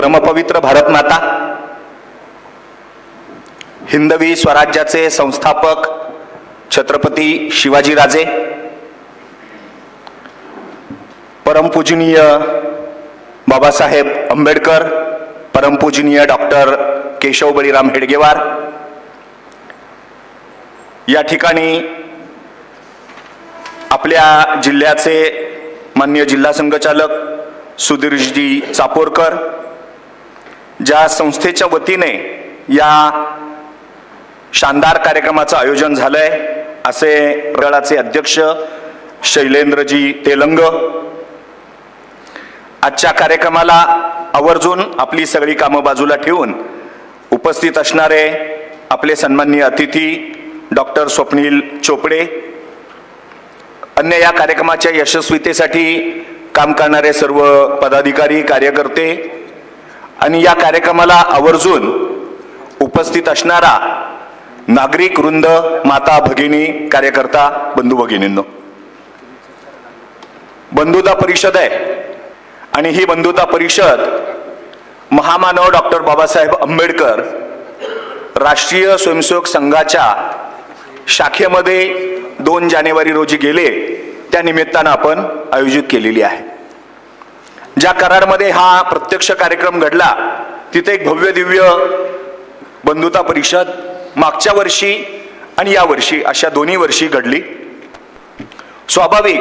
परमपवित्र भारत माता, हिंदवी स्वराज्याचे संस्थापक छत्रपती शिवाजीराजे, परमपूजनीय बाबासाहेब आंबेडकर, परमपूजनीय डॉक्टर केशव बळीराम हेडगेवार, या ठिकाणी आपल्या जिल्ह्याचे माननीय जिल्हा संघचालक सुधीरजी चापोरकर, ज्या संस्थेच्या वतीने या शानदार कार्यक्रमाचं आयोजन झालंय असे मंडळाचे अध्यक्ष शैलेंद्रजी तेलंग, आजच्या कार्यक्रमाला आवर्जून आपली सगळी कामं बाजूला ठेवून उपस्थित असणारे आपले सन्माननीय अतिथी डॉक्टर स्वप्नील चोपडे, अन्य या कार्यक्रमाच्या यशस्वीतेसाठी काम करणारे सर्व पदाधिकारी कार्यकर्ते आणि या कार्यक्रमाला आवर्जून उपस्थित असणारा नागरिक वृंद, माता भगिनी, कार्यकर्ता बंधू भगिनींनो, बंधुता परिषद आहे आणि ही बंधुता परिषद महामानव डॉक्टर बाबासाहेब आंबेडकर राष्ट्रीय स्वयंसेवक संघाच्या शाखेमध्ये 2 जानेवारी रोजी गेले त्या निमित्तानं आपण आयोजित केलेली आहे. ज्या कराडमध्ये हा प्रत्यक्ष कार्यक्रम घडला तिथे एक भव्य दिव्य बंधुता परिषद मागच्या वर्षी आणि या वर्षी अशा दोन्ही वर्षी घडली. स्वाभाविक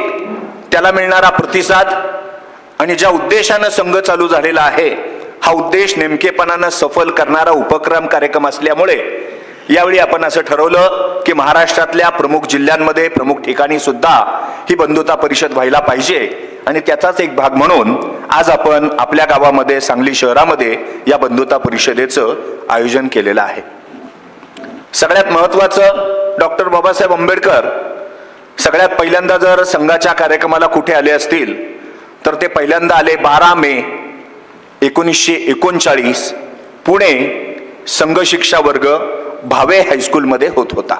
त्याला मिळणारा प्रतिसाद आणि ज्या उद्देशानं संघ चालू झालेला आहे हा उद्देश नेमकेपणानं सफल करणारा उपक्रम कार्यक्रम असल्यामुळे यावेळी आपण असं ठरवलं की महाराष्ट्रातल्या प्रमुख जिल्ह्यांमध्ये प्रमुख ठिकाणी सुद्धा ही बंधुता परिषद व्हायला पाहिजे आणि त्याचाच एक भाग म्हणून आज आपण आपल्या गावामध्ये सांगली शहरामध्ये या बंधुता परिषदेचं आयोजन केलेलं आहे. सगळ्यात महत्त्वाचं, डॉक्टर बाबासाहेब आंबेडकर सगळ्यात पहिल्यांदा जर संघाच्या कार्यक्रमाला कुठे आले असतील तर ते पहिल्यांदा आले 12 मे 1939 पुणे संघ शिक्षा वर्ग भावे हायस्कूलमध्ये होत होता.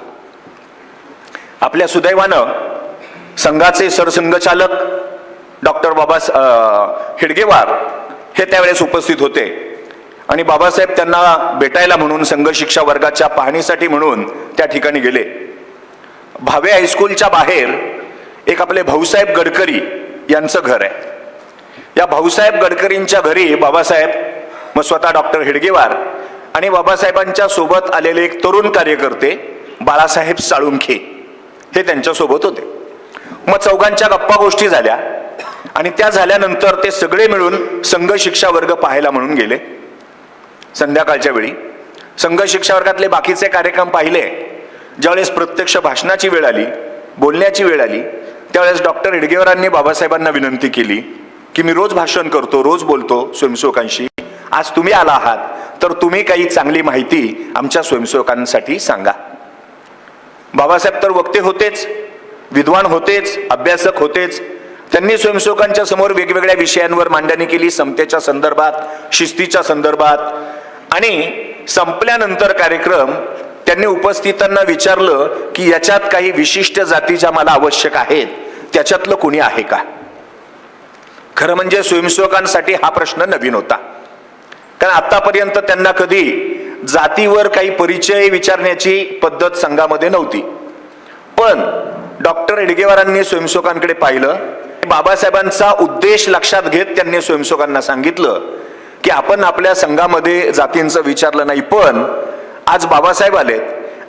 आपल्या सुदैवानं संघाचे सरसंघचालक डॉक्टर हेडगेवार हे त्यावेळेस उपस्थित होते आणि बाबासाहेब त्यांना भेटायला म्हणून संघ शिक्षा वर्गाच्या पाहणीसाठी म्हणून त्या ठिकाणी गेले. भावे हायस्कूलच्या बाहेर एक आपले भाऊसाहेब गडकरी यांचं घर आहे. या भाऊसाहेब गडकरींच्या घरी बाबासाहेब, मग स्वतः डॉक्टर हेडगेवार आणि बाबासाहेबांच्या सोबत आलेले एक तरुण कार्यकर्ते बाळासाहेब साळुंखे हे त्यांच्या सोबत होते. मग चौघांच्या गप्पा गोष्टी झाल्या आणि त्या झाल्यानंतर ते सगळे मिळून संघ शिक्षा वर्ग पाहायला म्हणून गेले. संध्याकाळच्या वेळी संघ शिक्षा वर्गातले बाकीचे कार्यक्रम पाहिले. ज्यावेळेस प्रत्यक्ष भाषणाची वेळ आली, बोलण्याची वेळ आली, त्यावेळेस डॉक्टर हेडगेवारांनी बाबासाहेबांना विनंती केली की मी रोज भाषण करतो, रोज बोलतो स्वयंसेवकांशी, आज तुम्ही आला आहात तर तुम्ही काही चांगली माहिती आमच्या स्वयंसेवकांसाठी सांगा. बाबासाहेब तर वक्ते होतेच, विद्वान होतेच, अभ्यासक होतेच. त्यांनी स्वयंसेवकांच्या समोर वेगवेगळ्या विषयांवर मांडणी केली, समतेच्या संदर्भात, शिस्तीच्या संदर्भात. आणि संपल्यानंतर कार्यक्रम त्यांनी उपस्थितांना विचारलं की याच्यात काही विशिष्ट जाती ज्या मला आवश्यक आहेत त्याच्यातलं कोणी आहे का. खरं म्हणजे स्वयंसेवकांसाठी हा प्रश्न नवीन होता, कारण आतापर्यंत त्यांना कधी जातीवर काही परिचय विचारण्याची पद्धत संघामध्ये नव्हती. पण डॉक्टर हेडगेवारांनी स्वयंसेवकांकडे पाहिलं. बाबासाहेबांचा उद्देश लक्षात घेत त्यांनी स्वयंसेवकांना सांगितलं की आपण आपल्या संघामध्ये जातींचं विचारलं नाही, पण आज बाबासाहेब आलेत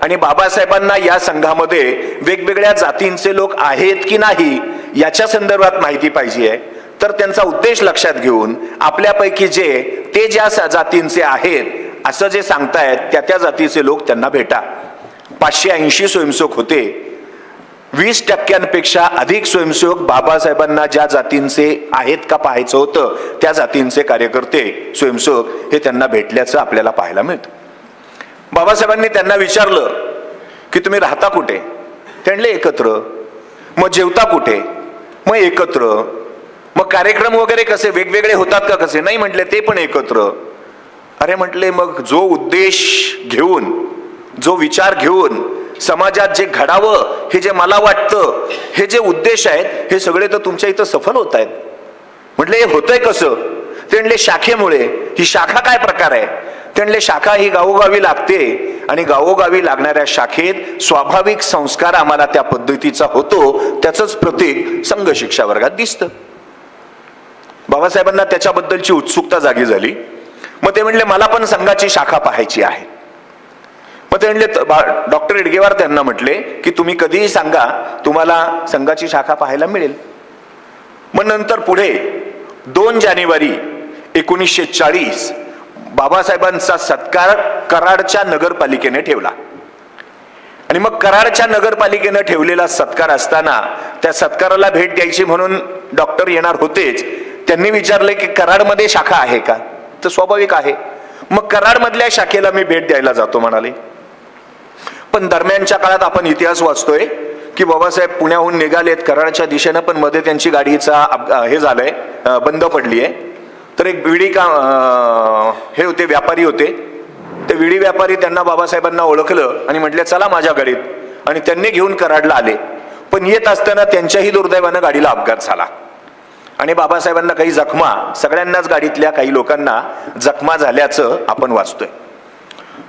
आणि बाबासाहेबांना या संघामध्ये वेगवेगळ्या जातींचे लोक आहेत की नाही याच्या संदर्भात माहिती पाहिजे आहे. तर त्यांचा उद्देश लक्षात घेऊन आपल्यापैकी ते ज्या जातींचे आहेत असं जे सांगतायत त्या जातीचे लोक त्यांना भेटा. 580 स्वयंसेवक होते. 20% अधिक स्वयंसेवक बाबासाहेबांना ज्या जातींचे आहेत का पाहायचं होतं त्या जातींचे कार्यकर्ते स्वयंसेवक हे त्यांना भेटल्याचं आपल्याला पाहायला मिळतं. बाबासाहेबांनी त्यांना विचारलं की तुम्ही राहता कुठे? ते म्हणले एकत्र. मग जेवता कुठे? मग एकत्र. मग कार्यक्रम वगैरे कसे वेगवेगळे होतात का कसे? नाही म्हटले, ते पण एकत्र. अरे म्हटले, मग जो उद्देश घेऊन, जो विचार घेऊन समाजात जे घडावं हे जे मला वाटतं, हे जे उद्देश आहेत हे सगळे तर तुमच्या इथं सफल होत आहेत. म्हटले हे होतंय कसं? ते म्हणले शाखेमुळे. ही शाखा काय प्रकार आहे? ते म्हणले शाखा ही गावोगावी लागते आणि गावोगावी लागणाऱ्या शाखेत स्वाभाविक संस्कार आम्हाला त्या पद्धतीचा होतो, त्याचंच प्रतीक संघ शिक्षा वर्गात दिसतं. बाबासाहेबांना त्याच्याबद्दलची उत्सुकता जागी झाली. मग ते म्हणले मला पण संघाची शाखा पाहायची आहे. मग ते म्हणले डॉक्टर एडगेवार त्यांना म्हटले की तुम्ही कधीही सांगा, तुम्हाला संघाची शाखा पाहायला मिळेल. मग नंतर पुढे 2 जानेवारी 1940 बाबासाहेबांचा सत्कार कराडच्या नगरपालिकेने ठेवला. आणि मग कराडच्या नगरपालिकेने ठेवलेला सत्कार असताना त्या सत्काराला भेट द्यायची म्हणून डॉक्टर येणार होतेच. त्यांनी विचारले की कराडमध्ये शाखा आहे का? तर स्वाभाविक आहे. मग कराडमधल्या शाखेला मी भेट द्यायला जातो म्हणाले. पण दरम्यानच्या काळात आपण इतिहास वाचतोय की बाबासाहेब पुण्याहून निघालेत कराडच्या दिशेनं, पण मध्ये त्यांची गाडीचा हे झालंय, बंद पडली आहे. तर एक विडी हे होते, व्यापारी होते. ते विडी व्यापारी त्यांना बाबासाहेबांना ओळखलं आणि म्हटले चला माझ्या गाडीत, आणि त्यांनी घेऊन कराडला आले. पण येत असताना त्यांच्याही दुर्दैवानं गाडीला अपघात झाला आणि बाबासाहेबांना काही जखमा, सगळ्यांनाच गाडीतल्या काही लोकांना जखमा झाल्याचं आपण वाचतोय.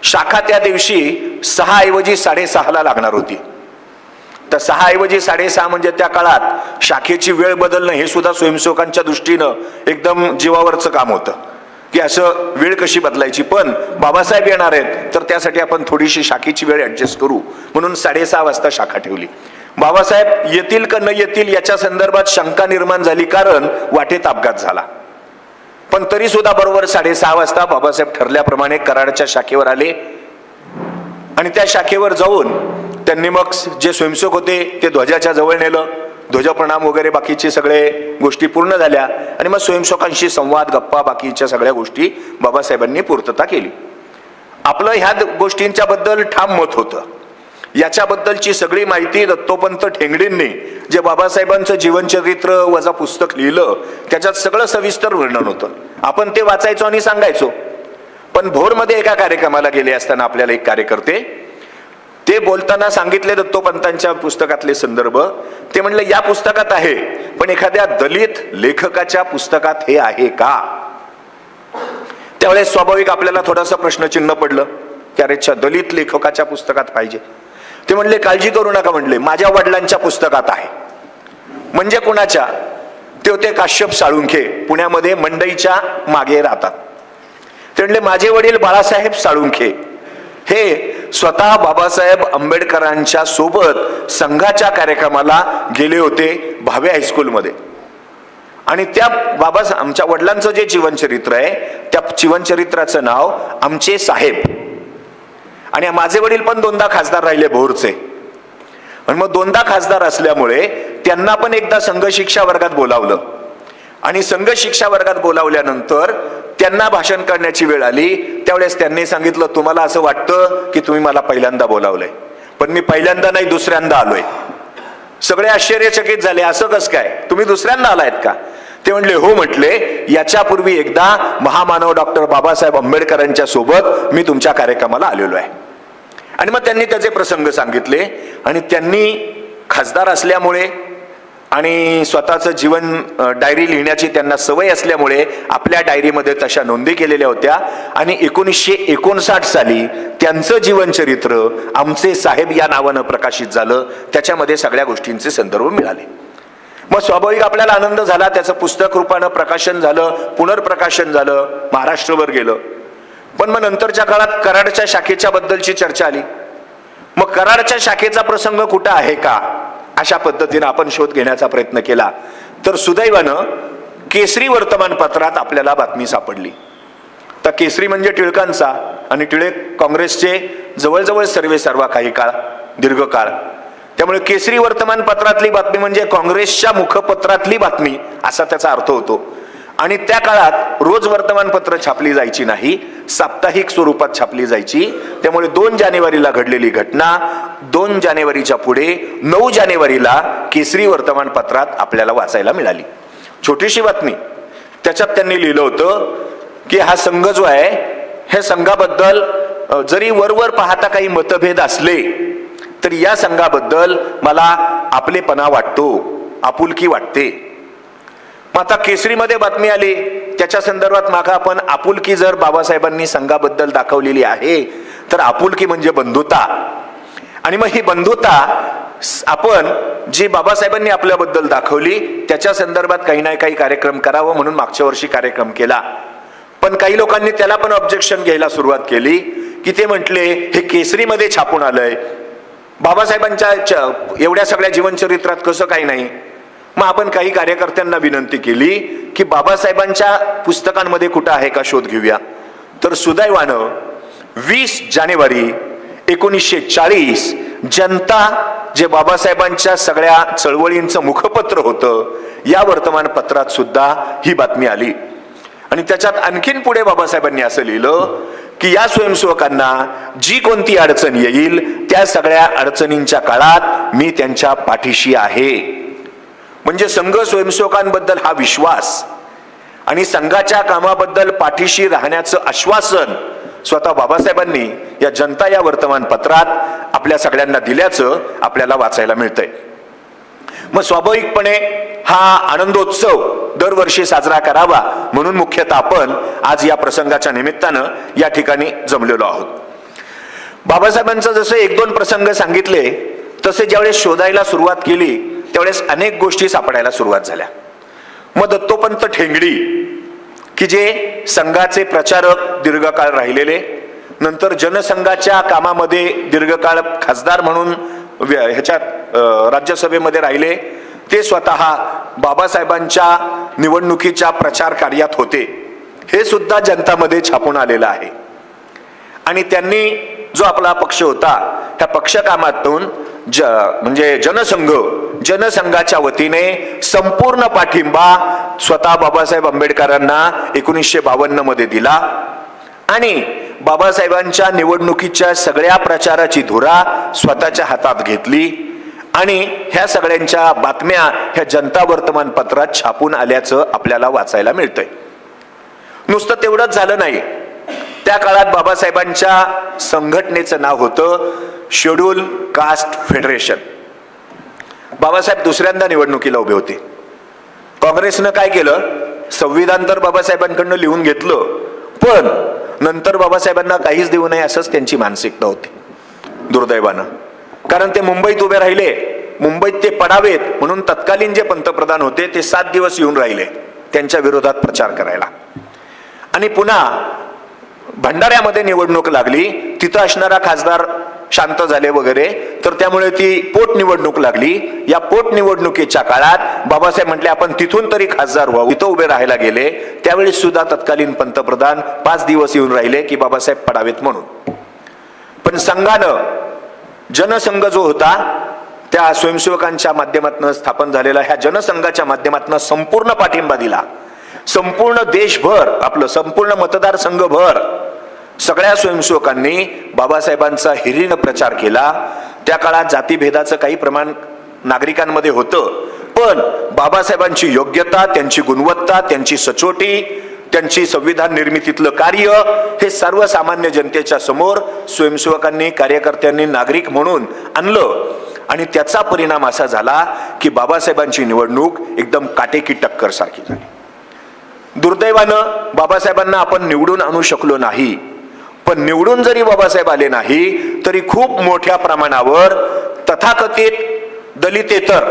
शाखा त्या दिवशी 6 ऐवजी 6:30 लागणार होती. तर 6 ऐवजी 6:30 म्हणजे त्या काळात शाखेची वेळ बदलणं हे सुद्धा स्वयंसेवकांच्या दृष्टीनं एकदम जीवावरचं काम होतं की असं वेळ कशी बदलायची. पण बाबासाहेब येणार आहेत तर त्यासाठी आपण थोडीशी शाखेची वेळ ऍडजस्ट करू म्हणून 6:30 वाजता शाखा ठेवली. बाबासाहेब येतील का न येतील याच्या संदर्भात शंका निर्माण झाली, कारण वाटेत अपघात झाला. पण तरी सुद्धा बरोबर 6:30 वाजता बाबासाहेब ठरल्याप्रमाणे कराडच्या शाखेवर आले आणि त्या शाखेवर जाऊन त्यांनी मग जे स्वयंसेवक होते ते ध्वजाच्या जवळ नेलं. ध्वजप्रणाम वगैरे बाकीचे सगळे गोष्टी पूर्ण झाल्या आणि मग स्वयंसेवकांशी संवाद, गप्पा, बाकीच्या सगळ्या गोष्टी बाबासाहेबांनी पूर्तता केली. आपलं ह्या गोष्टींच्या बद्दल ठाम मत होतं. याच्याबद्दलची सगळी माहिती दत्तोपंत ठेंगडींनी जे बाबासाहेबांचं जीवनचरित्र वजा पुस्तक लिहिलं त्याच्यात सगळं सविस्तर वर्णन होतं. आपण ते वाचायचो आणि सांगायचो. पण भोरमध्ये एका कार्यक्रमाला गेले असताना आपल्याला एक कार्यकर्ते ते बोलताना सांगितले दत्तोपंतांच्या पुस्तकातले संदर्भ. ते म्हणले या पुस्तकात आहे, पण एखाद्या दलित लेखकाच्या पुस्तकात हे आहे का? त्यावेळेस स्वाभाविक आपल्याला थोडासा प्रश्नचिन्ह पडलं की अरे दलित लेखकाच्या पुस्तकात पाहिजे. ते म्हणले काळजी करू नका, म्हणले माझ्या वडिलांच्या पुस्तकात आहे. म्हणजे कुणाच्या? ते होते काश्यप साळुंखे, पुण्यामध्ये मंडईच्या मागे राहतात. ते म्हणले माझे वडील बाळासाहेब साळुंखे हे स्वतः बाबासाहेब आंबेडकरांच्या सोबत संघाच्या कार्यक्रमाला गेले होते भावे हायस्कूलमध्ये. आणि त्या आमच्या वडिलांचं जे जीवनचरित्र आहे त्या जीवनचरित्राचं नाव आमचे साहेब. आणि माझे वडील पण 2दा खासदार राहिले भोरचे. आणि मग 2दा खासदार असल्यामुळे त्यांना पण एकदा संघ शिक्षा वर्गात बोलावलं. आणि संघ शिक्षा वर्गात बोलावल्यानंतर त्यांना भाषण करण्याची वेळ आली. त्यावेळेस त्यांनी सांगितलं तुम्हाला असं वाटतं की तुम्ही मला पहिल्यांदा बोलावलंय, पण मी पहिल्यांदा नाही 2ऱ्यांदा आलोय. सगळे आश्चर्यचकित झाले, असं कसं काय, तुम्ही 2ऱ्यांदा आलायत का? ते म्हणले हो. म्हटले याच्यापूर्वी एकदा महामानव डॉक्टर बाबासाहेब आंबेडकरांच्या सोबत मी तुमच्या कार्यक्रमाला आलेलो आहे. आणि मग त्यांनी त्याचे प्रसंग सांगितले. आणि त्यांनी खासदार असल्यामुळे आणि स्वतःचं जीवन डायरी लिहिण्याची त्यांना सवय असल्यामुळे आपल्या डायरीमध्ये तशा नोंदी केलेल्या होत्या. आणि 1959 साली त्यांचं जीवनचरित्र आमचे साहेब या नावानं प्रकाशित झालं. त्याच्यामध्ये सगळ्या गोष्टींचे संदर्भ मिळाले. मग स्वाभाविक आपल्याला आनंद झाला. त्याचं पुस्तक रूपानं प्रकाशन झालं, पुनर्प्रकाशन झालं, महाराष्ट्रभर गेलं. पण मग नंतरच्या काळात कराडच्या शाखेच्या बद्दलची चर्चा आली. मग कराडच्या शाखेचा प्रसंग कुठं आहे का, अशा पद्धतीने आपण शोध घेण्याचा प्रयत्न केला. तर सुदैवानं केसरी वर्तमानपत्रात आपल्याला बातमी सापडली. तर केसरी म्हणजे टिळकांचा, आणि टिळक काँग्रेसचे जवळजवळ सर्वेसर्वा काही काळ, दीर्घकाळ. त्यामुळे केसरी वर्तमानपत्रातली बातमी म्हणजे काँग्रेसच्या मुखपत्रातली बातमी असा त्याचा अर्थ होतो. आणि त्या काळात रोज वर्तमानपत्र छापली जायची नाही, साप्ताहिक स्वरूपात छापली जायची. त्यामुळे 2 जानेवारीला घडलेली घटना 2 जानेवारीच्या पुढे 9 जानेवारीला केसरी वर्तमानपत्रात आपल्याला वाचायला मिळाली. छोटीशी बातमी. त्याच्यात त्यांनी लिहिलं होतं की हा संघ जो आहे, हे संघाबद्दल जरी वरवर पाहता काही मतभेद असले तर या संघाबद्दल मला आपलेपणा वाटतो, आपुलकी वाटते. मग आता केसरीमध्ये बातमी आली, त्याच्या संदर्भात मागा आपण आपुलकी जर बाबासाहेबांनी संघाबद्दल दाखवलेली आहे तर आपुलकी म्हणजे बंधुता, आणि मग ही बंधुता आपण जी बाबासाहेबांनी आपल्याबद्दल दाखवली त्याच्या संदर्भात काही ना काही कार्यक्रम करावं म्हणून मागच्या वर्षी कार्यक्रम केला. पण काही लोकांनी त्याला पण ऑब्जेक्शन घ्यायला सुरुवात केली की ते म्हटले हे केसरीमध्ये छापून आलंय, बाबासाहेबांच्या एवढ्या सगळ्या जीवनचरित्रात कसं काही नाही. मग आपण काही कार्यकर्त्यांना विनंती केली की बाबासाहेबांच्या पुस्तकांमध्ये कुठं आहे का शोध घेऊया. तर सुदैवानं 20 जानेवारी 1940 जनता, जे बाबासाहेबांच्या सगळ्या चळवळींचं मुखपत्र होतं, या वर्तमानपत्रात सुद्धा ही बातमी आली. आणि त्याच्यात आणखीन पुढे बाबासाहेबांनी असं लिहिलं की या स्वयंसेवकांना जी कोणती अडचण येईल त्या सगळ्या अडचणींच्या काळात मी त्यांच्या पाठीशी आहे. म्हणजे संघ स्वयंसेवकांबद्दल हा विश्वास आणि संघाच्या कामाबद्दल पाठीशी राहण्याचं आश्वासन स्वतः बाबासाहेबांनी या जनता या वर्तमानपत्रात आपल्या सगळ्यांना दिल्याचं आपल्याला वाचायला मिळतंय. मग स्वाभाविकपणे हा आनंदोत्सव दरवर्षी साजरा करावा म्हणून मुख्यतः आपण आज या प्रसंगाच्या निमित्तानं या ठिकाणी जमलेलो आहोत. बाबासाहेबांचं जसं 1-2 प्रसंग सांगितले तसे ज्यावेळेस शोधायला सुरुवात केली त्यावेळेस अनेक गोष्टी सापडायला सुरुवात झाल्या. मग दत्तोपंत ठेंगडी की जे संघाचे प्रचारक दीर्घकाळ राहिलेले, नंतर जनसंघाच्या कामामध्ये दीर्घकाळ खासदार म्हणून ह्याच्यात राज्यसभेमध्ये राहिले, ते स्वतः बाबासाहेबांच्या निवडणुकीच्या प्रचार कार्यात होते, हे सुद्धा जनतामध्ये छापून आलेलं आहे. आणि त्यांनी जो आपला पक्ष होता त्या पक्षकामातून म्हणजे जनसंघाच्या वतीने संपूर्ण पाठिंबा स्वतः बाबासाहेब आंबेडकरांना 1952 मध्ये दिला. आणि बाबासाहेबांच्या निवडणुकीच्या सगळ्या प्रचाराची धुरा स्वतःच्या हातात घेतली आणि ह्या सगळ्यांच्या बातम्या ह्या जनता वर्तमानपत्रात छापून आल्याचं आपल्याला वाचायला मिळतंय. नुसतं तेवढंच झालं नाही, त्या काळात बाबासाहेबांच्या संघटनेचं नाव होतं शेड्यूल कास्ट फेडरेशन. बाबासाहेब दुसऱ्यांदा निवडणुकीला उभे होते. काँग्रेसनं काय केलं, संविधान तर बाबासाहेबांकडनं लिहून घेतलं, पण नंतर बाबासाहेबांना काहीच देऊ नये असंच त्यांची मानसिकता होती दुर्दैवानं. कारण ते मुंबईत उभे राहिले, मुंबईत ते पडावेत म्हणून तत्कालीन जे पंतप्रधान होते ते 7 दिवस येऊन राहिले त्यांच्या विरोधात प्रचार करायला. आणि पुन्हा भंडाऱ्यामध्ये निवडणूक लागली, तिथं असणारा खासदार शांत झाले वगैरे, तर त्यामुळे ती पोटनिवडणूक लागली. या पोटनिवडणुकीच्या काळात बाबासाहेब म्हटले आपण तिथून तरी खासदार व्हावं, इथं उभे राहायला गेले. त्यावेळी सुद्धा तत्कालीन पंतप्रधान 5 दिवस येऊन राहिले की बाबासाहेब पडावेत म्हणून. पण संघानं, जनसंघ जो होता त्या स्वयंसेवकांच्या माध्यमातून स्थापन झालेला ह्या जनसंघाच्या माध्यमातून संपूर्ण पाठिंबा दिला. संपूर्ण देशभर, आपलं संपूर्ण मतदारसंघभर सगळ्या स्वयंसेवकांनी बाबासाहेबांचा हिरीनं प्रचार केला. त्या काळात जातीभेदाचं काही प्रमाण नागरिकांमध्ये होतं, पण बाबासाहेबांची योग्यता, त्यांची गुणवत्ता, त्यांची सचोटी, त्यांची संविधान निर्मितीतलं कार्य हे सर्वसामान्य जनतेच्या समोर स्वयंसेवकांनी, कार्यकर्त्यांनी, नागरिक म्हणून आणलं. आणि त्याचा परिणाम असा झाला की बाबासाहेबांची निवडणूक एकदम काटेकी टक्कर सारखी झाली. दुर्दैवानं बाबासाहेबांना आपण निवडून आणू शकलो नाही, पण निवडून जरी बाबासाहेब आले नाही तरी खूप मोठ्या प्रमाणावर तथाकथित दलितेतर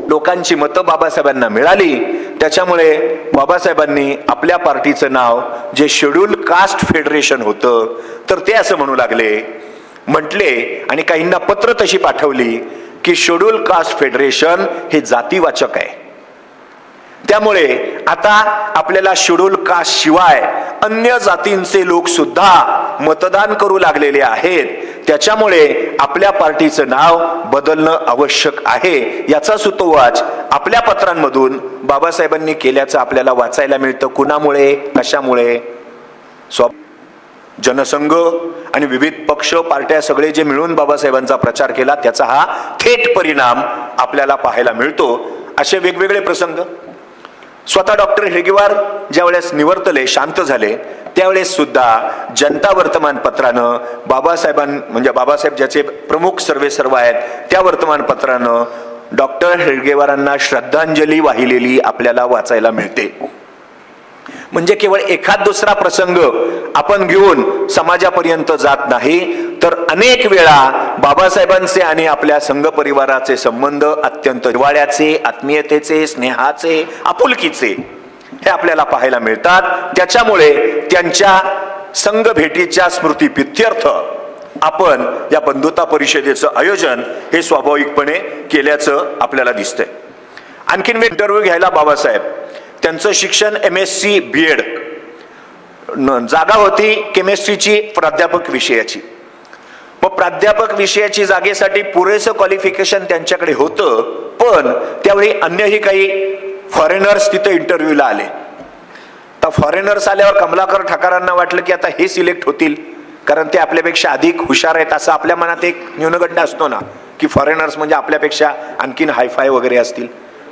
लोकांची मतं बाबासाहेबांना मिळाली. त्याच्यामुळे बाबासाहेबांनी आपल्या पार्टीचं नाव जे शेड्यूल कास्ट फेडरेशन होतं तर ते असं म्हणू लागले, म्हटले आणि काहींना पत्र तशी पाठवली की शेड्यूल कास्ट फेडरेशन हे जातीवाचक आहे. त्यामुळे आता आपल्याला शेड्यूल कास्ट शिवाय अन्य जातींचे लोक सुद्धा मतदान करू लागलेले आहेत. त्याच्यामुळे आपल्या पार्टीचं नाव बदलणं आवश्यक आहे. याचा सुतोवाच आपल्या पत्रांमधून बाबासाहेबांनी केल्याचं आपल्याला वाचायला मिळतं. कुणामुळे, कशामुळे? जनसंघ आणि विविध पक्ष, पार्ट्या सगळे जे मिळून बाबासाहेबांचा प्रचार केला त्याचा हा थेट परिणाम आपल्याला पाहायला मिळतो. असे वेगवेगळे प्रसंग. स्वतः डॉक्टर हेडगेवार ज्यावेळेस निवर्तले, शांत झाले, त्यावेळेस सुद्धा जनता वर्तमानपत्रानं बाबासाहेब ज्याचे प्रमुख सर्वेसर्वा आहेत त्या वर्तमानपत्रानं डॉक्टर हेडगेवारांना श्रद्धांजली वाहिलेली आपल्याला वाचायला मिळते. म्हणजे केवळ एखाद दुसरा प्रसंग आपण घेऊन समाजापर्यंत जात नाही, तर अनेक वेळा बाबासाहेबांचे आणि आपल्या संघ परिवाराचे संबंध अत्यंत जिव्हाळ्याचे, आत्मीयतेचे, स्नेहाचे, आपुलकीचे हे आपल्याला पाहायला मिळतात. त्याच्यामुळे त्यांच्या संघ भेटीच्या स्मृतिप्रित्यर्थ आपण या बंधुता परिषदेचं आयोजन हे स्वाभाविकपणे केल्याचं आपल्याला दिसतंय. आणखीन इंटरव्ह्यू घ्यायला बाबासाहेब, त्यांचं शिक्षण MSc BEd, जागा होती केमिस्ट्रीची प्राध्यापक विषयाची. मग प्राध्यापक विषयाची जागेसाठी पुरेसं क्वालिफिकेशन त्यांच्याकडे होतं, पण त्यावेळी अन्यही काही फॉरेनर्स तिथे इंटरव्ह्यूला आले. तर फॉरेनर्स आल्यावर कमलाकर ठाकरांना वाटलं की आता हे सिलेक्ट होतील, कारण ते आपल्यापेक्षा अधिक हुशार आहेत, असं आपल्या मनात एक न्यूनगंड असतो ना, की फॉरेनर्स म्हणजे आपल्यापेक्षा आणखीन हायफाय वगैरे असतील,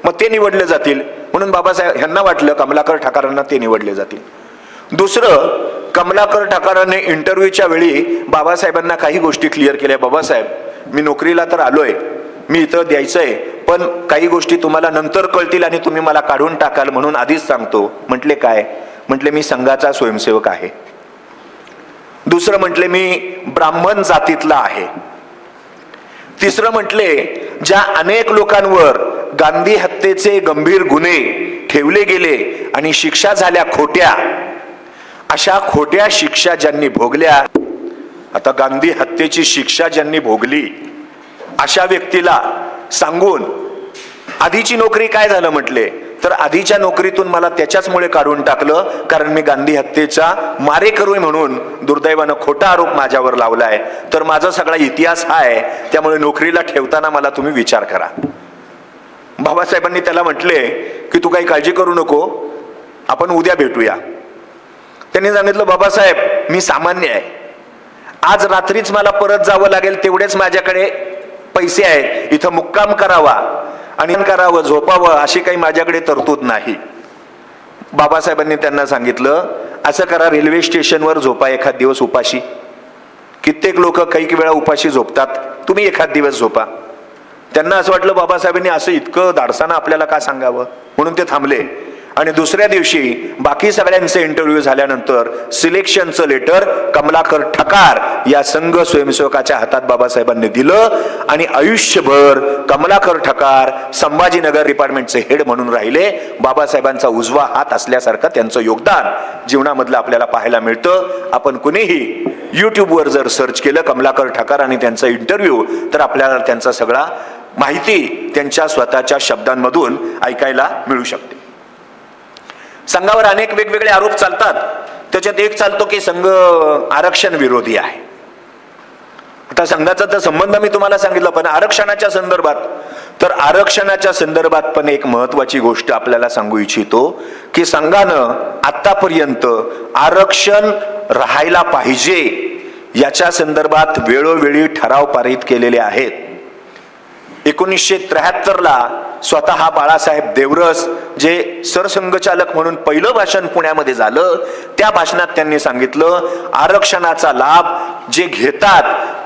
मग ते निवडले जातील. म्हणून बाबासाहेब ह्यांना वाटलं कमलाकर ठाकरांना ते निवडले जातील. दुसरं, कमलाकर ठाकरांनी इंटरव्ह्यूच्या वेळी बाबासाहेबांना काही गोष्टी क्लिअर केल्या. बाबासाहेब, मी नोकरीला तर आलोय, मी इथं द्यायचंय, पण काही गोष्टी तुम्हाला नंतर कळतील आणि तुम्ही मला काढून टाकाल म्हणून आधीच सांगतो. म्हटले काय? म्हटले मी संघाचा स्वयंसेवक आहे. दुसरं म्हटले मी ब्राह्मण जातीतला आहे. तिसरं म्हटले ज्या अनेक लोकांवर गांधी हत्येचे गंभीर गुन्हे ठेवले गेले आणि शिक्षा झाल्या खोट्या, अशा खोट्या शिक्षा ज्यांनी भोगल्या, आता गांधी हत्येची शिक्षा ज्यांनी भोगली अशा व्यक्तीला सांगून आधीची नोकरी काय झालं म्हटले, तर आधीच्या नोकरीतून मला त्याच्याचमुळे काढून टाकलं, कारण मी गांधी हत्येचा मारेकरू म्हणून दुर्दैवानं खोटा आरोप माझ्यावर लावलाय, तर माझा सगळा इतिहास हा आहे, त्यामुळे नोकरीला ठेवताना मला तुम्ही विचार करा. बाबासाहेबांनी त्याला म्हटले की तू काही काळजी करू नको, आपण उद्या भेटूया. त्यांनी सांगितलं बाबासाहेब, मी सामान्य आहे, आज रात्रीच मला परत जावं लागेल, तेवढेच माझ्याकडे पैसे आहेत, इथं मुक्काम करावा आणि करावं, झोपावं अशी काही माझ्याकडे तरतूद नाही. बाबासाहेबांनी त्यांना सांगितलं असं करा, रेल्वे स्टेशनवर झोपा एखाद दिवस उपाशी. कित्येक लोक काही वेळा उपाशी झोपतात, तुम्ही एखाद दिवस झोपा. त्यांना असं वाटलं बाबासाहेबांनी असं इतकं धाडसानं आपल्याला का सांगावं, म्हणून ते थांबले. आणि दुसऱ्या दिवशी बाकी सगळ्यांचे इंटरव्ह्यू झाल्यानंतर सिलेक्शनचं लेटर कमलाकर ठकार या संघ स्वयंसेवकाच्या हातात बाबासाहेबांनी दिलं आणि आयुष्यभर कमलाकर ठकार संभाजीनगर डिपार्टमेंटचे हेड म्हणून राहिले. बाबासाहेबांचा उजवा हात असल्यासारखं त्यांचं योगदान जीवनामधलं आपल्याला पाहायला मिळतं. आपण कुणीही युट्यूबवर जर सर्च केलं कमलाकर ठकार आणि त्यांचा इंटरव्ह्यू, तर आपल्याला त्यांचा सगळा माहिती त्यांच्या स्वतःच्या शब्दांमधून ऐकायला मिळू शकते. संघावर अनेक वेगवेगळे आरोप चालतात, त्याच्यात एक चालतो की संघ आरक्षण विरोधी आहे. आता संघाचा तर संबंध मी तुम्हाला सांगितलं, पण आरक्षणाच्या संदर्भात, तर आरक्षणाच्या संदर्भात पण एक महत्वाची गोष्ट आपल्याला सांगू इच्छितो की संघानं आतापर्यंत आरक्षण राहायला पाहिजे याच्या संदर्भात वेळोवेळी ठराव पारित केलेले आहेत. 1973ला स्वतः बाळासाहेब देवरस जे सरसंघचालक म्हणून पहिलं भाषण पुण्यामध्ये झालं, त्या भाषणात त्यांनी सांगितलं आरक्षणाचा लाभ जे घेतात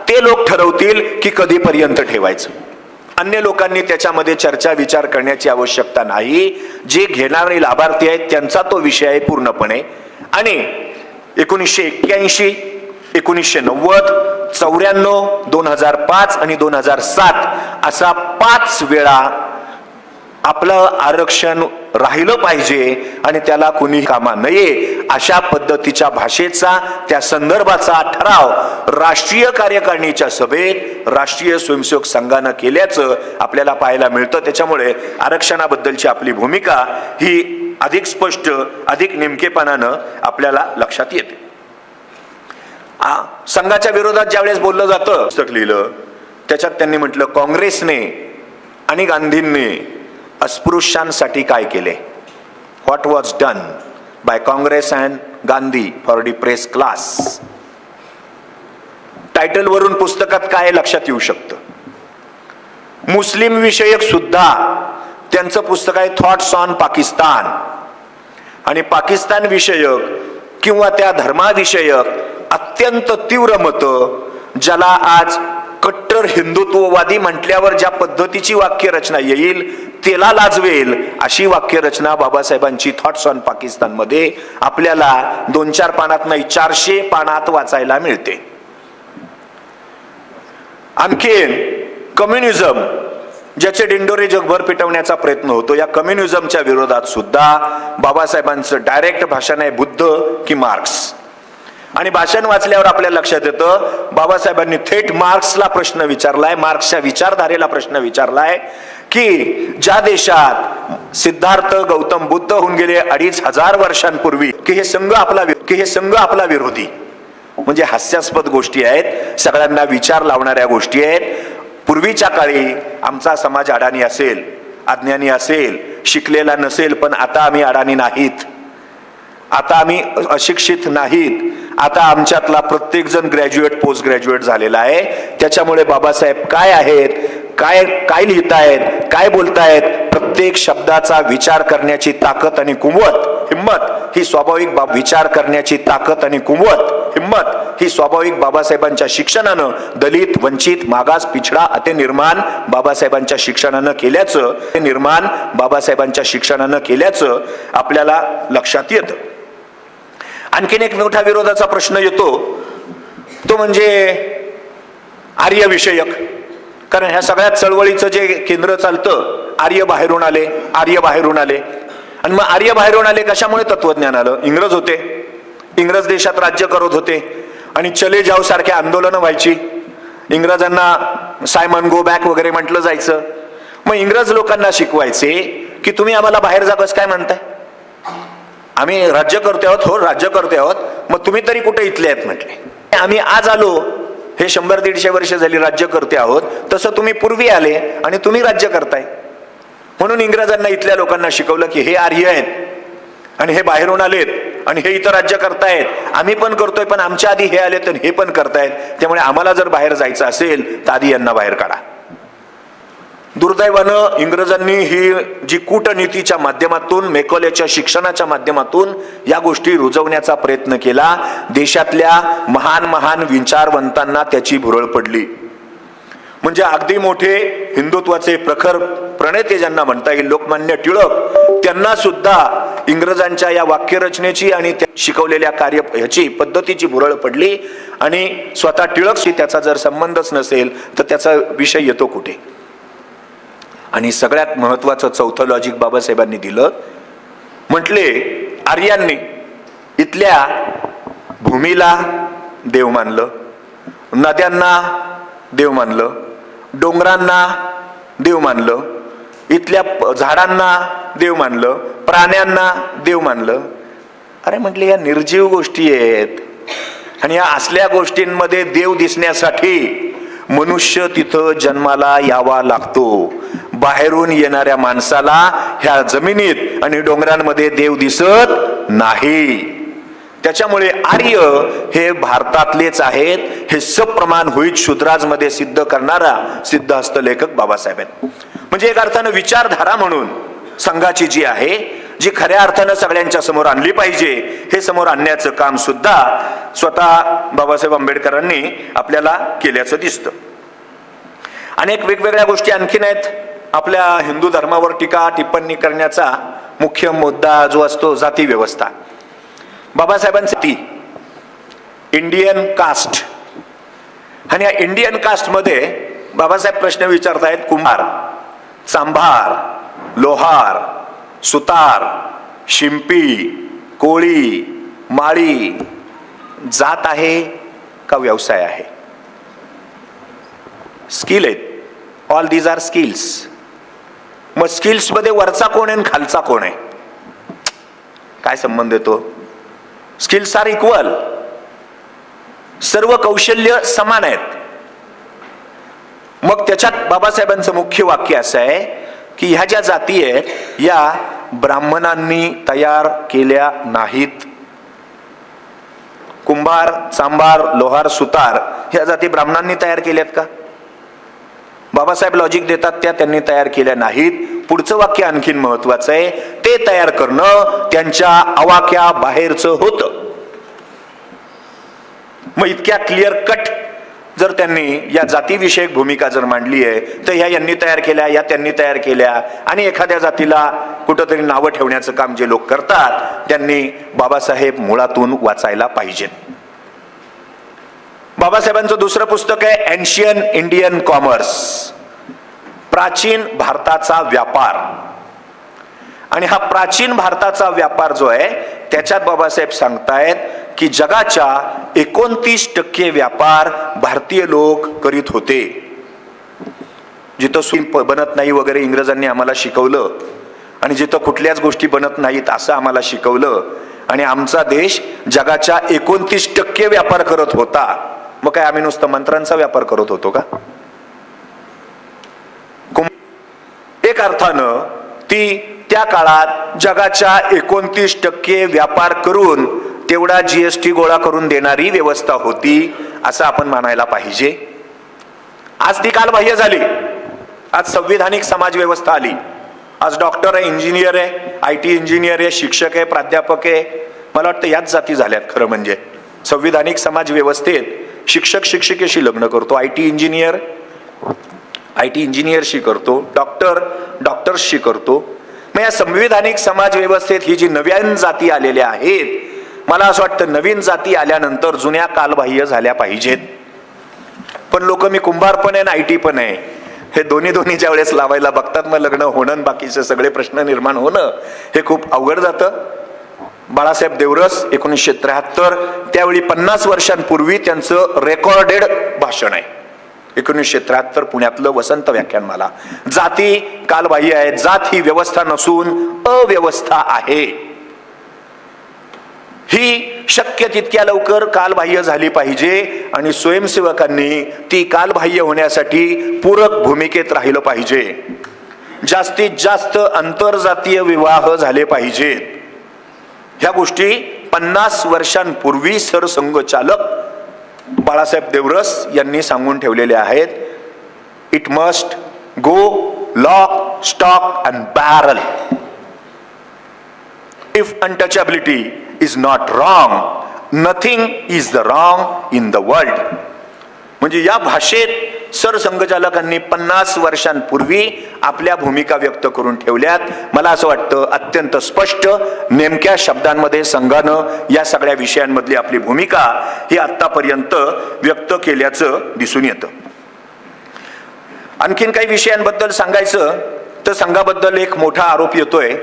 ते लोक ठरवतील की कधीपर्यंत ठेवायचं, अन्य लोकांनी त्याच्यामध्ये चर्चा विचार करण्याची आवश्यकता नाही. जे घेणारे लाभार्थी आहेत त्यांचा तो विषय आहे पूर्णपणे. आणि 1981, 1990, 94, 2005 आणि 2007 असा 5 वेळा आपलं आरक्षण राहिलं पाहिजे आणि त्याला कुणी कामा नये अशा पद्धतीच्या भाषेचा, त्या संदर्भाचा ठराव राष्ट्रीय कार्यकारिणीच्या सभेत राष्ट्रीय स्वयंसेवक संघानं केल्याचं आपल्याला पाहायला मिळतं. त्याच्यामुळे आरक्षणाबद्दलची आपली भूमिका ही अधिक स्पष्ट, अधिक नेमकेपणानं आपल्याला लक्षात येते. संघाच्या विरोधात ज्यावेळेस बोललं जातं, पुस्तक लिहिलं त्याच्यात त्यांनी म्हटलं काँग्रेसने आणि गांधींनी अस्पृश्यांसाठी काय केले, what was done by Congress and Gandhi for depress class. Title वरून पुस्तकात काय लक्षात येऊ शकतं. मुस्लिम विषयक सुद्धा त्यांचं पुस्तक आहे थॉट्स ऑन पाकिस्तान, आणि पाकिस्तान विषयक किंवा त्या धर्माविषयक अत्यंत तीव्र मतं ज्याला आज कट्टर हिंदुत्ववादी म्हटल्यावर ज्या पद्धतीची वाक्यरचना येईल त्याला लाजवेल अशी वाक्यरचना बाबासाहेबांची थॉट्स ऑन पाकिस्तान मध्ये आपल्याला 2-4 पानात नाही 400 पानात वाचायला मिळते. आणखीन कम्युनिझम ज्याचे डिंडोरे जगभर पेटवण्याचा प्रयत्न होतो, या कम्युनिझमच्या विरोधात सुद्धा बाबासाहेबांचं डायरेक्ट भाषण आहे बुद्ध की मार्क्स. आणि भाषण वाचल्यावर आपल्या लक्षात येतं बाबासाहेबांनी थेट मार्क्सला प्रश्न विचारलाय, मार्क्सच्या विचारधारेला प्रश्न विचारलाय की ज्या देशात सिद्धार्थ गौतम बुद्ध होऊन गेले 2500 वर्षांपूर्वी की हे संघ आपला विरोधी. म्हणजे हास्यास्पद गोष्टी आहेत, सगळ्यांना विचार लावणाऱ्या गोष्टी आहेत. पूर्वीच्या काळी आमचा समाज अडाणी असेल, अज्ञानी असेल, शिकलेला नसेल, पण आता आम्ही अडाणी नाहीत, आता आम्ही अशिक्षित नाहीत, आता आमच्यातला प्रत्येक जण ग्रॅज्युएट पोस्ट ग्रॅज्युएट झालेला आहे. त्याच्यामुळे बाबासाहेब काय आहेत, काय लिहितायत, काय बोलतायत, प्रत्येक शब्दाचा विचार करण्याची ताकद आणि कुवत हिम्मत ही स्वाभाविक विचार करण्याची ताकद आणि कुवत हिम्मत ही स्वाभाविक बाबासाहेबांच्या शिक्षणानं दलित वंचित मागास पिछडा अते निर्माण बाबासाहेबांच्या शिक्षणानं केल्याचं आपल्याला लक्षात येतं. आणखीन एक मोठा विरोधाचा प्रश्न येतो तो म्हणजे आर्य विषयक. कारण ह्या सगळ्या चळवळीचं जे केंद्र चालतं आर्य बाहेरून आले. आणि मग आर्य बाहेरून आले कशामुळे? तत्वज्ञान आलं. इंग्रज होते, इंग्रज देशात राज्य करत होते आणि चले जाव सारख्या आंदोलनं व्हायची. इंग्रजांना सायमन गो बॅक वगैरे म्हटलं जायचं. मग इंग्रज लोकांना शिकवायचे की तुम्ही आम्हाला बाहेर जा कसं काय म्हणताय, आम्ही राज्य करते आहोत. हो राज्य करते आहोत, मग तुम्ही तरी कुठे इथले आहेत म्हटले. आम्ही आज आलो, हे 100-150 वर्ष झाली राज्य करते आहोत, तसं तुम्ही पूर्वी आले आणि तुम्ही राज्य करताय. म्हणून इंग्रजांना इथल्या लोकांना शिकवलं की हे आर्य आहेत आणि हे बाहेरून आलेत आणि हे इथं राज्य करतायत, आम्ही पण करतोय पण आमच्या आधी हे आलेत आणि हे पण करतायत, त्यामुळे आम्हाला जर बाहेर जायचं असेल तर आधी यांना बाहेर काढा. दुर्दैवानं इंग्रजांनी ही जी कूटनीतीच्या माध्यमातून मेकॉलेच्या शिक्षणाच्या माध्यमातून या गोष्टी रुजवण्याचा प्रयत्न केला, देशातल्या महान विचारवंतांना त्याची भुरळ पडली. म्हणजे अगदी मोठे हिंदुत्वाचे प्रखर प्रणेते ज्यांना म्हणता येईल लोकमान्य टिळक, त्यांना सुद्धा इंग्रजांच्या या वाक्यरचनेची आणि शिकवलेल्या ह्याची पद्धतीची भुरळ पडली. आणि स्वतः टिळकशी त्याचा जर संबंधच नसेल तर त्याचा विषय येतो कुठे. आणि सगळ्यात महत्वाचं चौथं लॉजिक बाबासाहेबांनी दिलं. म्हटले आर्यांनी इथल्या भूमीला देव मानलं, नद्यांना देव मानलं, डोंगरांना देव मानलं, इथल्या झाडांना देव मानलं, प्राण्यांना देव मानलं. अरे म्हटले या निर्जीव गोष्टी आहेत आणि या असल्या गोष्टींमध्ये देव दिसण्यासाठी मनुष्य तिथं जन्माला यावा लागतो. बाहेरून येणाऱ्या माणसाला ह्या जमिनीत आणि डोंगरांमध्ये देव दिसत नाही. त्याच्यामुळे आर्य हे भारतातलेच आहेत, हे सप्रमाण होईत शूद्राजमध्ये सिद्ध करणारा सिद्धहस्त लेखक बाबासाहेब आहेत. म्हणजे एक अर्थानं विचारधारा म्हणून संघाची जी आहे, जी खऱ्या अर्थानं सगळ्यांच्या समोर आणली पाहिजे, हे समोर आणण्याचं काम सुद्धा स्वतः बाबासाहेब आंबेडकरांनी आपल्याला केल्याचं दिसतं. अनेक वेगवेगळ्या गोष्टी आणखीन आहेत. आपल्या हिंदू धर्मावर टीका टिप्पणी करण्याचा मुख्य मुद्दा जो असतो जाती व्यवस्था. बाबासाहेबांची इंडियन कास्ट, आणि या इंडियन कास्ट मध्ये बाबासाहेब प्रश्न विचारतायत कुंभार, चांभार, लोहार, सुतार, शिंपी, कोळी, माळी जात आहे का व्यवसाय आहे? स्किल आहेत. All these are skills. मग स्किल्स मध्ये वरचा कोण आहे आणि खालचा कोण आहे? काय संबंध येतो? Skills are equal. सर्व कौशल्य समान आहेत. मग त्याच्यात बाबासाहेबांचं मुख्य वाक्य असं आहे की ह्या ज्या जाती आहेत या ब्राह्मणांनी तयार केल्या नाहीत. कुंभार, चांभार, लोहार, सुतार ह्या जाती ब्राह्मणांनी तयार केल्यात का? बाबासाहेब लॉजिक देतात त्या त्यांनी तयार केल्या नाहीत. पुढचं वाक्य आणखीन महत्वाचं आहे. ते तयार करणं त्यांच्या आवाक्या बाहेरचं होतं. मग इतक्या क्लिअर कट जर त्यांनी या जातीविषयक भूमिका जर मांडली आहे तर ह्या यांनी तयार केल्या, या त्यांनी तयार केल्या, आणि एखाद्या जातीला कुठंतरी नावं ठेवण्याचं काम जे लोक करतात त्यांनी बाबासाहेब मुळातून वाचायला पाहिजेत. बाबासाहेबांचं दुसरं पुस्तक आहे एन्शियन इंडियन कॉमर्स, प्राचीन भारताचा व्यापार. आणि हा प्राचीन भारताचा व्यापार जो आहे त्याच्यात बाबासाहेब सांगतायत की जगाच्या 29% व्यापार भारतीय लोक करीत होते. जिथं सुई बनत नाही वगैरे इंग्रजांनी आम्हाला शिकवलं, आणि जिथं कुठल्याच गोष्टी बनत नाहीत असं आम्हाला शिकवलं, आणि आमचा देश जगाच्या 29% व्यापार करत होता. मग काय आम्ही नुसतं मंत्रांचा व्यापार करत होतो का? एक अर्थानं ती त्या काळात जगाच्या 29% व्यापार करून तेवढा GST गोळा करून देणारी व्यवस्था होती असं आपण मानायला पाहिजे. आज ती कालबाह्य झाली. आज संविधानिक समाज व्यवस्था आली. आज डॉक्टर आहे, इंजिनियर आहे, IT इंजिनियर आहे, शिक्षक आहे, प्राध्यापक आहे. मला वाटतं याच जाती झाल्यात खरं म्हणजे. संविधानिक समाज व्यवस्थेत शिक्षक शिक्षिकेशी लग्न करतो, IT इंजिनियरशी करतो, डॉक्टरशी करतो. मग या संविधानिक समाज व्यवस्थेत ही जी नवीन जाती आलेल्या आहेत, मला असं वाटतं नवीन जाती आल्यानंतर जुन्या कालबाह्य झाल्या पाहिजेत. पण लोक मी कुंभार पण आहे आणि IT पण आहे हे दोन्ही ज्या वेळेस लावायला बघतात, मग लग्न होणं आणि बाकीचे सगळे प्रश्न निर्माण होणं हे खूप अवघड जातं. बाळासाहेब देवरस 1973, त्यावेळी 50 वर्षांपूर्वी त्यांचं रेकॉर्डेड भाषण आहे. 1973 पुण्यातलं वसंत व्याख्यानमाला. जाती कालबाह्य आहे, जात ही व्यवस्था नसून अव्यवस्था आहे. ही शक्य तितक्या लवकर कालबाह्य झाली पाहिजे आणि स्वयंसेवकांनी ती कालबाह्य होण्यासाठी पूरक भूमिकेत राहिलं पाहिजे. जास्तीत जास्त आंतरजातीय विवाह झाले पाहिजेत. ह्या गोष्टी 50 वर्षांपूर्वी सरसंघचालक बाळासाहेब देवरस यांनी सांगून ठेवलेले आहेत. It must go lock stock and barrel. If untouchability is not wrong, nothing is the wrong in the world. म्हणजे या भाषेत सरसंघचालकांनी 50 वर्षांपूर्वी आपल्या भूमिका व्यक्त करून ठेवल्यात. मला असं वाटतं अत्यंत स्पष्ट नेमक्या शब्दांमध्ये संघानं या सगळ्या विषयांमधली आपली भूमिका ही आतापर्यंत व्यक्त केल्याचं दिसून येतं. आणखीन काही विषयांबद्दल सांगायचं तर संघाबद्दल एक मोठा आरोप येतोय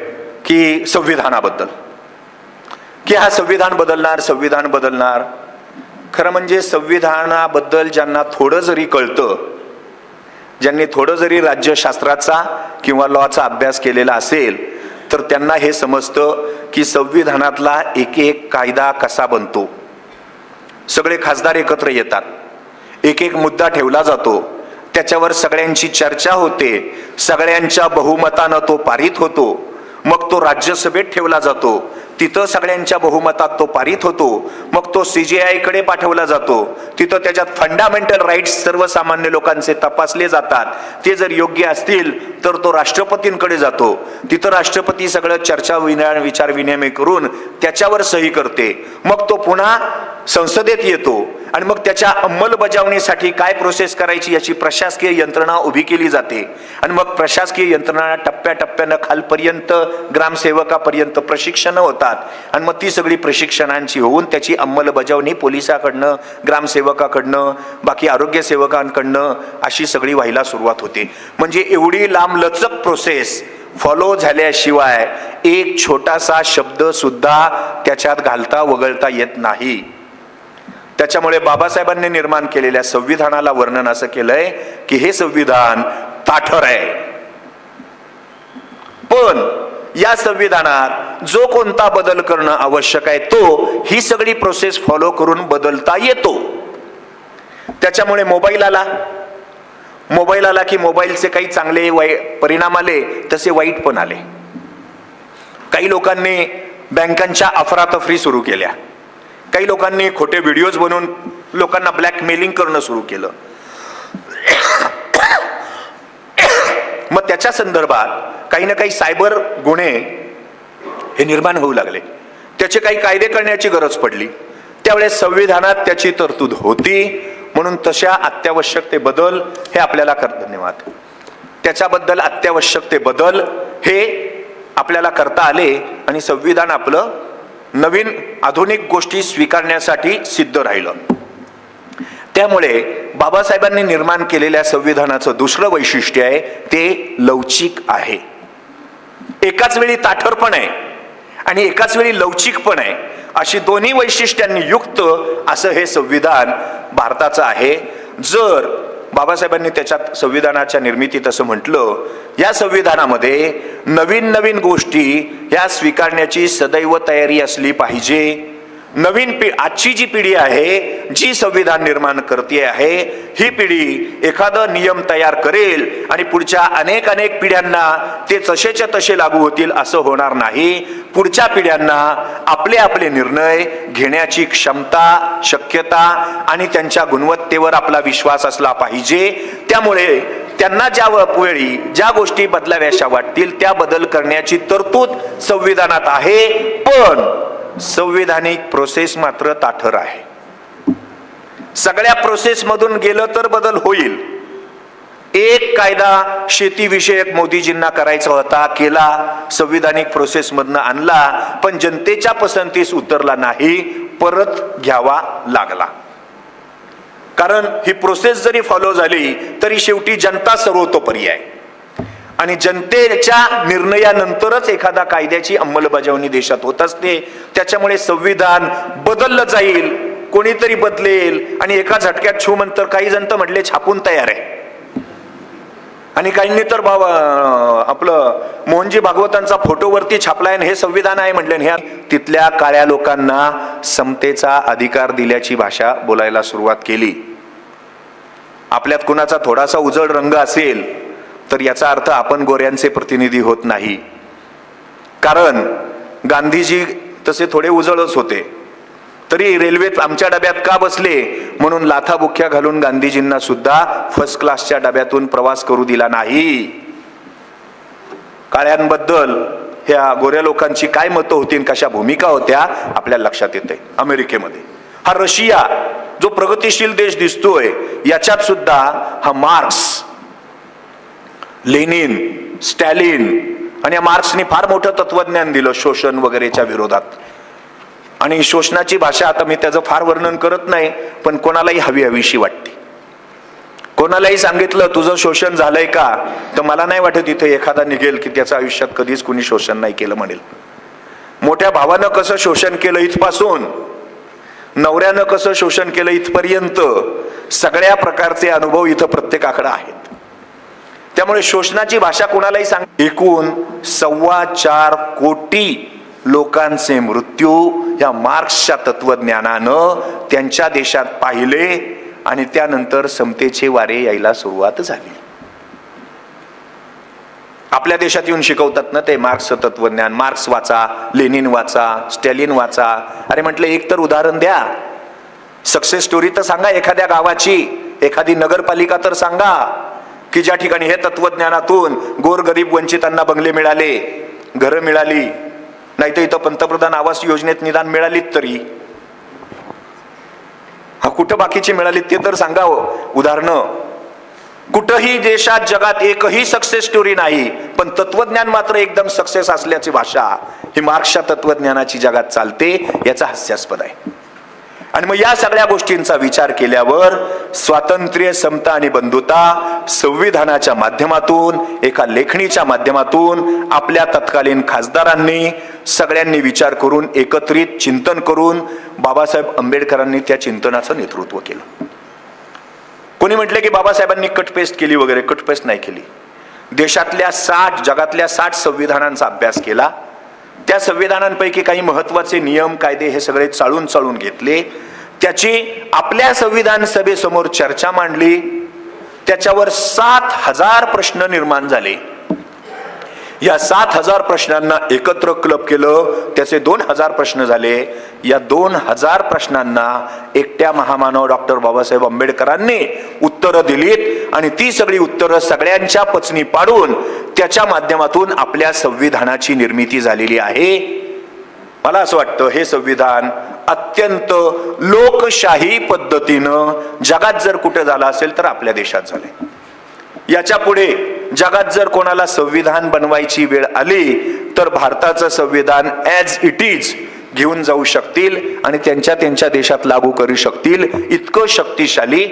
की संविधानाबद्दल, की हा संविधान बदलणार. खरं म्हणजे संविधानाबद्दल ज्यांना थोडं जरी कळतं, ज्यांनी थोडं जरी राज्यशास्त्राचा किंवा लॉचा अभ्यास केलेला असेल तर त्यांना हे समजतं की संविधानातला एक एक कायदा कसा बनतो. सगळे खासदार एकत्र येतात, एक एक मुद्दा ठेवला जातो, त्याच्यावर सगळ्यांची चर्चा होते, सगळ्यांच्या बहुमतानं तो पारित होतो, मग तो राज्यसभेत ठेवला जातो, तिथं सगळ्यांच्या बहुमतात तो पारित होतो, मग तो CJI कडे पाठवला जातो, तिथं त्याच्यात फंडामेंटल राईट्स सर्वसामान्य लोकांचे तपासले जातात, ते जर योग्य असतील तर तो राष्ट्रपतींकडे जातो, तिथं राष्ट्रपती सगळं चर्चा विचार विनिमय करून त्याच्यावर सही करते, मग तो पुन्हा संसदेत येतो आणि मग त्याच्या अंमलबजावणीसाठी काय प्रोसेस करायची याची प्रशासकीय यंत्रणा उभी केली जाते आणि मग प्रशासकीय यंत्रणा टप्प्याटप्प्यानं खालपर्यंत ग्रामसेवकापर्यंत प्रशिक्षण होतात आणि मग ती सगळी प्रशिक्षणांची होऊन त्याची अंमलबजावणी पोलिसाकडनं, ग्रामसेवकाकडनं, बाकी आरोग्य सेवकांकडनं अशी सगळी व्हायला सुरुवात होते. म्हणजे एवढी लांबलचक प्रोसेस फॉलो झाल्याशिवाय एक छोटासा शब्द सुद्धा त्याच्यात घालता वगळता येत नाही. त्याच्यामुळे बाबासाहेबांनी निर्माण केलेल्या संविधानाला वर्णन असं केलंय की हे संविधान ताठर आहे, पण या संविधानात जो कोणता बदल करणं आवश्यक आहे तो ही सगळी प्रोसेस फॉलो करून बदलता येतो. त्याच्यामुळे मोबाईल आला की मोबाईलचे काही चांगले परिणाम आले, तसे वाईट पण आले. काही लोकांनी बँकांच्या अफरातफरी सुरू केल्या, काही लोकांनी खोटे व्हिडिओज बनवून लोकांना ब्लॅकमेलिंग करणं सुरू केलं. मग त्याच्या संदर्भात काही ना काही सायबर गुन्हे हे निर्माण होऊ लागले, त्याचे काही कायदे करण्याची गरज पडली. त्यावेळेस संविधानात त्याची तरतूद होती म्हणून तशा अत्यावश्यक ते बदल हे आपल्याला धन्यवाद, त्याच्याबद्दल अत्यावश्यक ते बदल हे आपल्याला करता आले आणि संविधान आपलं नवीन आधुनिक गोष्टी स्वीकारण्यासाठी सिद्ध राहिलं. त्यामुळे बाबासाहेबांनी निर्माण केलेल्या संविधानाचं दुसरं वैशिष्ट्य आहे ते लवचिक आहे. एकाच वेळी ताठर पण आहे आणि एकाच वेळी लवचिक पण आहे, अशी दोन्ही वैशिष्ट्यांनी युक्त असं हे संविधान भारताचं आहे. जर बाबासाहेबांनी त्याच्यात संविधानाच्या निर्मितीत असं म्हटलं, या संविधानामध्ये नवीन नवीन गोष्टी ह्या स्वीकारण्याची सदैव तयारी असली पाहिजे. आजची जी पिढी आहे, जी संविधान निर्माण करते आहे, ही पिढी एखादा नियम तयार करेल आणि पुढच्या अनेक पिढ्यांना ते तसेच्या तसे लागू होतील असं होणार नाही. पुढच्या पिढ्यांना आपले आपले निर्णय घेण्याची क्षमता, शक्यता आणि त्यांच्या गुणवत्तेवर आपला विश्वास असला पाहिजे. त्यामुळे त्यांना ज्या वेळी ज्या गोष्टी बदलाव्याशा वाटतील त्या बदल करण्याची तरतूद संविधानात आहे. पण संविधानिक प्रोसेस मात्र ताठर आहे. सगळ्या प्रोसेस मधून गेलं तर बदल होईल. एक कायदा शेतीविषयक मोदीजींना करायचा होता, केला, संविधानिक प्रोसेस मधनं आणला, पण जनतेच्या पसंतीस उतरला नाही, परत घ्यावा लागला. कारण ही प्रोसेस जरी फॉलो झाली तरी शेवटी जनता सर्वतोपरी आहे आणि जनतेच्या निर्णयानंतरच एखादा कायद्याची अंमलबजावणी देशात होत असते. त्याच्यामुळे संविधान बदललं जाईल, कोणीतरी बदलेल आणि एका झटक्यात छूमंतर काही जण तर म्हटले छापून तयार आहे आणि काहींनी तर आपलं मोहनजी भागवतांचा फोटोवरती छापलाय आणि हे संविधान आहे म्हटलं. ह्या तिथल्या काळ्या लोकांना समतेचा अधिकार दिल्याची भाषा बोलायला सुरुवात केली. आपल्यात कुणाचा थोडासा उजळ रंग असेल तर याचा अर्थ आपण गोऱ्यांचे प्रतिनिधी होत नाही. कारण गांधीजी तसे थोडे उजळच होते, तरी रेल्वेत आमच्या डब्यात का बसले म्हणून लाथाबुक्या घालून गांधीजींना सुद्धा फर्स्ट क्लासच्या डब्यातून प्रवास करू दिला नाही. काळ्यांबद्दल ह्या गोऱ्या लोकांची काय मतं होती, कशा भूमिका होत्या आपल्याला लक्षात येते. अमेरिकेमध्ये हा रशिया जो प्रगतिशील देश दिसतोय, याच्यात सुद्धा हा मार्क्स, लेनिन, स्टॅलिन आणि या मार्क्सने फार मोठं तत्वज्ञान दिलं शोषण वगैरेच्या विरोधात. आणि शोषणाची भाषा आता मी त्याचं फार वर्णन करत नाही, पण कोणालाही हवीशी वाटते. कोणालाही सांगितलं तुझं शोषण झालंय का, तर मला नाही वाटत इथे एखादा निघेल की त्याच्या आयुष्यात कधीच कुणी शोषण नाही केलं म्हणेल. मोठ्या भावानं कसं शोषण केलं इथपासून, नवऱ्यानं कसं शोषण केलं इथपर्यंत, सगळ्या प्रकारचे अनुभव इथं प्रत्येकाकडे आहेत. त्यामुळे शोषणाची भाषा कोणालाही सांग. एकूण 4.25 कोटी लोकांचे मृत्यू या मार्क्सच्या तत्वज्ञानानं त्यांच्या देशात पाहिले आणि त्यानंतर समतेचे वारे यायला सुरुवात झाली. आपल्या देशात येऊन शिकवतात ना ते मार्क्सचं तत्वज्ञान. मार्क्स वाचा, लेनिन वाचा, स्टॅलिन वाचा. अरे म्हटलं एक तर उदाहरण द्या, सक्सेस स्टोरी तर सांगा एखाद्या गावाची, एखादी नगरपालिका तर सांगा की ज्या ठिकाणी हे तत्वज्ञानातून गोरगरीब वंचितांना बंगले मिळाले, घरं मिळाली, नाही तर इथं पंतप्रधान आवास योजनेत निदान मिळालीत तरी. हा कुठं बाकीची मिळालीत ते तर सांगा उदाहरणं. कुठंही देशात जगात एकही सक्सेस स्टोरी नाही, पण तत्वज्ञान मात्र एकदम सक्सेस असल्याची भाषा ही मार्क्सच्या तत्वज्ञानाची जगात चालते. याचा हास्यास्पद आहे. आणि मग या सगळ्या गोष्टींचा विचार केल्यावर स्वातंत्र्य, समता आणि बंधुता संविधानाच्या माध्यमातून, एका लेखणीच्या माध्यमातून आपल्या तत्कालीन खासदारांनी सगळ्यांनी विचार करून, एकत्रित चिंतन करून बाबासाहेब आंबेडकरांनी त्या चिंतनाचं नेतृत्व केलं. कोणी म्हटले की बाबासाहेबांनी कटपेस्ट केली वगैरे. कटपेस्ट नाही केली. देशातल्या 60, जगातल्या 60 संविधानांचा अभ्यास केला. त्या संविधानांपैकी काही महत्वाचे नियम, कायदे हे सगळे चाळून घेतले. त्याची आपल्या संविधान सभेसमोर चर्चा मांडली. त्याच्यावर 7,000 प्रश्न निर्माण झाले. या 7,000 प्रश्नांना एकत्र क्लब केलं, त्याचे 2,000 प्रश्न झाले. या 2,000 प्रश्नांना एकट्या महामानव डॉक्टर बाबासाहेब आंबेडकरांनी उत्तरं दिलीत आणि ती सगळी उत्तरं सगळ्यांच्या पचनी पाडून त्याच्या माध्यमातून आपल्या संविधानाची निर्मिती झालेली आहे. मला असं वाटतं हे संविधान अत्यंत लोक लोकशाही पद्धतीनं जगात जर कुठे झाला असेल तर आपल्या देशात झाले. याच्या पुढे जगात जर कोणाला संविधान बनवायची वेळ आली तर भारताचं संविधान ॲज इट इज घेऊन जाऊ शकतील आणि त्यांच्या देशात लागू करू शकतील. इतकं शक्तिशाली,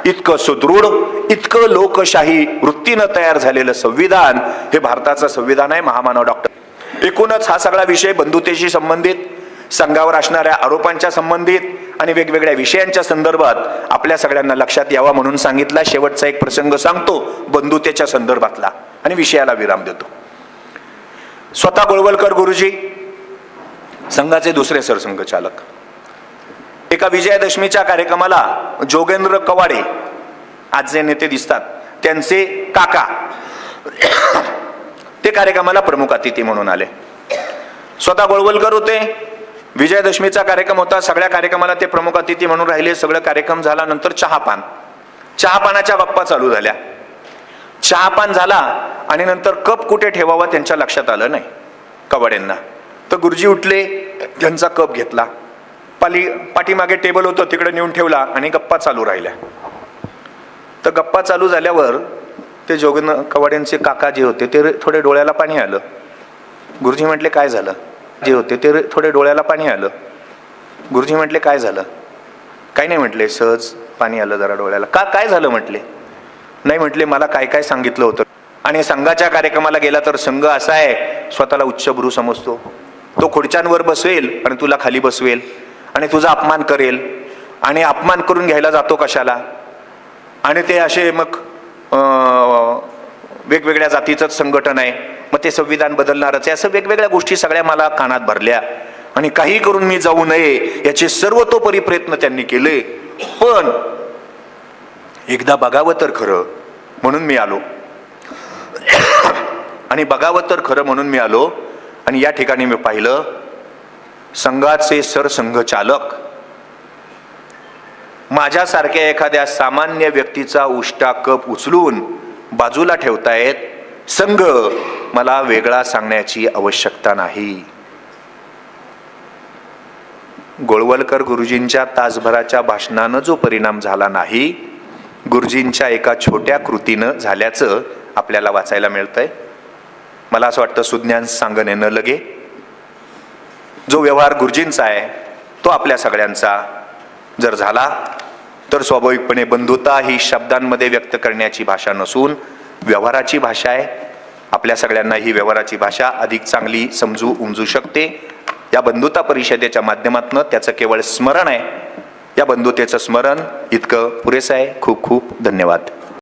इतकं सुदृढ, इतकं लोकशाही वृत्तीनं तयार झालेलं संविधान हे भारताचं संविधान आहे. महामानव डॉक्टर. एकूणच हा सगळा विषय बंधुतेशी संबंधित, संघावर असणाऱ्या आरोपांच्या संबंधित आणि वेगवेगळ्या विषयांच्या संदर्भात आपल्या सगळ्यांना लक्षात यावा म्हणून सांगितला. शेवटचा एक प्रसंग सांगतो बंधुतेच्या संदर्भातला आणि विषयाला विराम देतो. स्वतः गोळवलकर गुरुजी संघाचे दुसरे सरसंघचालक. एका विजयादशमीच्या कार्यक्रमाला जोगेंद्र कवाडे आज जे नेते दिसतात त्यांचे काका ते कार्यक्रमाला प्रमुख अतिथी म्हणून आले. स्वतः गोळवलकर होते. विजयादशमीचा कार्यक्रम होता. सगळ्या कार्यक्रमाला ते प्रमुख अतिथी म्हणून राहिले. सगळं कार्यक्रम झाल्यानंतर चहापानाच्या गप्पा चालू झाल्या. चहापान झाला आणि नंतर कप कुठे ठेवावा त्यांच्या लक्षात आलं नाही कवाड्यांना. तर गुरुजी उठले, त्यांचा कप घेतला, पाठीमागे टेबल होतं तिकडे नेऊन ठेवला आणि गप्पा चालू राहिल्या. तर गप्पा चालू झाल्यावर ते जोगेंद्र कवाड्यांचे काका जे होते ते थोडे डोळ्याला पाणी आलं. गुरुजी म्हटले काय झालं? जे होते ते थोडे डोळ्याला पाणी आलं. गुरुजी म्हटले काय झालं? काही नाही म्हटले, सहज पाणी आलं जरा डोळ्याला. काय झालं म्हटले? नाही म्हटले, मला काय काय सांगितलं होतं. आणि संघाच्या कार्यक्रमाला गेला तर संघ असा आहे, स्वतःला उच्चभ्रू समजतो. तो खुर्च्यांवर बसवेल आणि तुला खाली बसवेल आणि तुझा अपमान करेल आणि अपमान करून घ्यायला जातो कशाला. आणि ते असे मग वेगवेगळ्या जातीचंच संघटन आहे, मग ते संविधान बदलणारच आहे, असं वेगवेगळ्या गोष्टी सगळ्या मला कानात भरल्या. आणि काही करून मी जाऊ नये याचे सर्वतोपरी प्रयत्न त्यांनी केले. पण एकदा बघावं तर खरं म्हणून मी आलो आणि बघावं तर खरं म्हणून मी आलो. आणि या ठिकाणी मी पाहिलं संघाचे सरसंघचालक माझ्यासारख्या एखाद्या सामान्य व्यक्तीचा उष्टा कप उचलून बाजूला ठेवतायत. संघ मला वेगळा सांगण्याची आवश्यकता नाही. गोळवलकर गुरुजींच्या तासभराच्या भाषणानं जो परिणाम झाला नाही, गुरुजींच्या एका छोट्या कृतीनं झाल्याचं आपल्याला वाचायला मिळतंय. मला असं वाटतं सुज्ञान सांगणे न लगे. जो व्यवहार गुरुजींचा आहे तो आपल्या सगळ्यांचा जर झाला तर स्वाभाविकपणे बंधुता ही शब्दांमध्ये व्यक्त करण्याची भाषा नसून व्यवहाराची भाषा आहे. आपल्या सगळ्यांना ही व्यवहाराची भाषा अधिक चांगली समजू उमजू शकते. या बंधुता परिषदेच्या माध्यमातून त्याचं केवळ स्मरण आहे. या बंधुतेचं स्मरण इतकं पुरेसं आहे. खूप खूप धन्यवाद.